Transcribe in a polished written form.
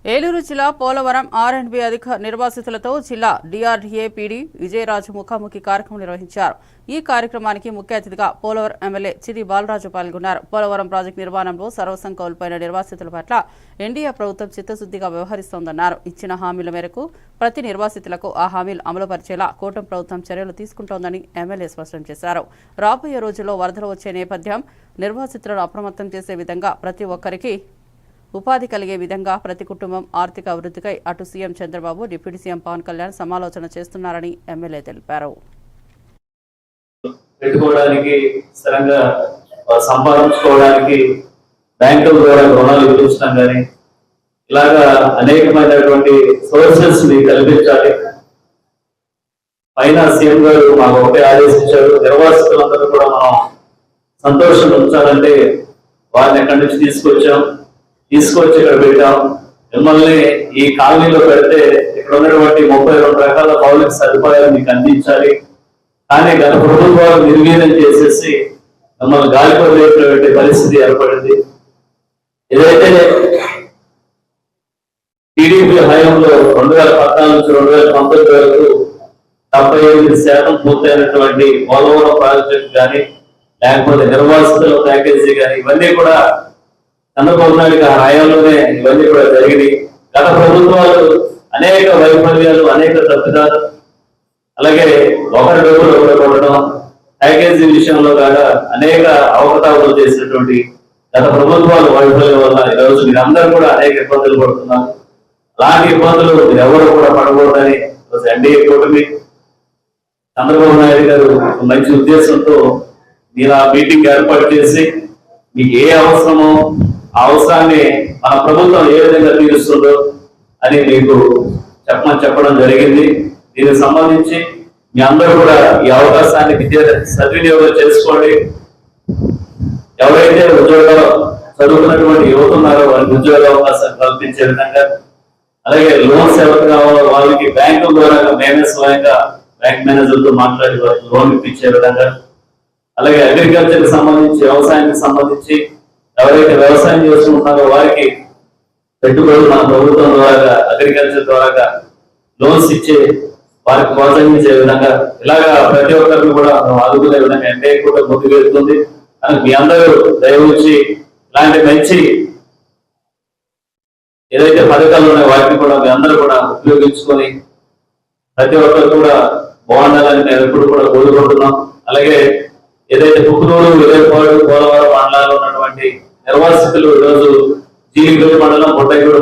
ఏలూరు జిల్లా పోలవరం ఆర్&బి అధిక నిర్వాసితులతో జిల్లా డిఆర్డీఏ పీడీ విజయరాజు ముఖాముఖి కార్యక్రమం నిర్వహించారు. ఈ కార్యక్రమానికి ముఖ్య అతిథిగా పోలవరం ఎమ్మెల్యే చిది బాలరాజు పాల్గొన్నారు. పోలవరం ప్రాజెక్టు నిర్మాణంలో సర్వస్వం కోల్పోయిన నిర్వాసితుల పట్ల ఎన్డీఏ ప్రభుత్వం చిత్తశుద్ధిగా వ్యవహరిస్తోందన్నారు. ఇచ్చిన హామీల మేరకు ప్రతి నిర్వాసితులకు ఆ హామీలు అమలుపరిచేలా కూటమి ప్రభుత్వం చర్యలు తీసుకుంటోందని ఎమ్మెల్యే స్పష్టం చేశారు. రాబోయే రోజుల్లో వరదలు వచ్చే నేపథ్యం నిర్వాసితులను అప్రమత్తం చేసే విధంగా ప్రతి ఒక్కరికి ఉపాధి కలిగే విధంగా ప్రతి కుటుంబం ఆర్థిక అభివృద్ధికై అటు CM Chandrababu, deputy CM Pawan Kalyan సమాలోచన చేస్తున్నారని ఎమ్మెల్యే తెలిపారు. పెట్టుకోవడానికి స్థిరంగా సంపాదించుకోవడానికి బ్యాంకుల ద్వారా రుణాలు ఇప్పించడం కానీ ఇలాగా అనేకమైనటువంటి సోర్సెస్ ని కల్పించాలి. పైన సీఎం గారు మాకు ఒకటే ఆదేశించారు, నిర్వాసితులందరూ కూడా మనం సంతోషం ఉంచాలంటే వారిని ఎక్కడి నుంచి తీసుకొచ్చి ఇక్కడ పెట్టాం. మిమ్మల్ని ఈ కాలనీలో పెడితే ఇక్కడ ఉన్నటువంటి 32 రకాల మౌలిక సదుపాయాలు మీకు అందించాలి. కానీ గత ప్రభుత్వాలు నిర్వీర్యం చేసేసి మిమ్మల్ని గాలిపడి పరిస్థితి ఏర్పడింది. ఏదైతే టీడీపీ హయాంలో 2014 నుంచి 2019 వరకు 75% పూర్తయినటువంటి పోలవరం ప్రాజెక్టు కానీ లేకపోతే నిర్వాసితుల ప్యాకేజీ కానీ ఇవన్నీ కూడా చంద్రబాబు నాయుడు గారి హయాంలోనే ఇవన్నీ కూడా జరిగినాయి. గత ప్రభుత్వాలు అనేక వైఫల్యాలు, అనేక తప్పిదాలు, అలాగే ఒకరి డబ్బులు ఒకరు కొట్టడం, ప్యాకేజీ విషయంలో కాగా అనేక అవకతవకలు చేసినటువంటి గత ప్రభుత్వాల వైఫల్యం వల్ల ఈరోజు మీరందరూ కూడా అనేక ఇబ్బందులు పడుతున్నారు. అలాంటి ఇబ్బందులు మీరు ఎవరు కూడా పడకూడదని ఎన్డీఏ కూటమి చంద్రబాబు నాయుడు గారు మంచి ఉద్దేశంతో మీరు ఆ మీటింగ్ ఏర్పాటు చేసి మీకు ఏ అవసరమో ఆ అవసరాన్ని మన ప్రభుత్వం ఏ విధంగా తీరుస్తుందో అని మీకు చెప్పడం జరిగింది. దీనికి సంబంధించి మీ అందరూ కూడా ఈ అవకాశాన్ని సద్వినియోగం చేసుకోండి. ఎవరైతే ఉద్యోగాలు చదువుకున్నటువంటి యువత ఉన్నారో వారికి ఉద్యోగ అవకాశాలు కల్పించే విధంగా, అలాగే లోన్స్ ఎవరికి కావాలో వాళ్ళకి బ్యాంకుల ద్వారా మేమే స్వయంగా బ్యాంక్ మేనేజర్తో మాట్లాడి వారికి లోన్ ఇప్పించే విధంగా, అలాగే అగ్రికల్చర్ కి సంబంధించి వ్యవసాయానికి సంబంధించి ఎవరైతే వ్యవసాయం చేస్తున్నారో వారికి పెట్టుబడులు మన ప్రభుత్వం ద్వారా అగ్రికల్చర్ ద్వారా లోన్స్ ఇచ్చి వారికి ప్రోత్సహించే విధంగా ఇలాగా ప్రతి ఒక్కరిని కూడా ఆదుకునే విధంగా ఎన్డీఏ కూడా ముందుకు వెళ్తుంది. అని మీ అందరూ దయవుంచి ఇలాంటి మంచి ఏదైతే పథకాలు ఉన్నాయో వాటిని కూడా మీ అందరూ కూడా ఉపయోగించుకొని ప్రతి ఒక్కరు కూడా బాగుండాలని మేము ఎప్పుడు కూడా కోరుకుంటున్నాం. అలాగే ఏదైతే పుక్కునూరు, విజయపాడు, పోలవరం మండలాల్లో ఉన్నటువంటి నిర్వాసితులు ఈరోజు జీలిగూడ మండలం, బొట్టగూడ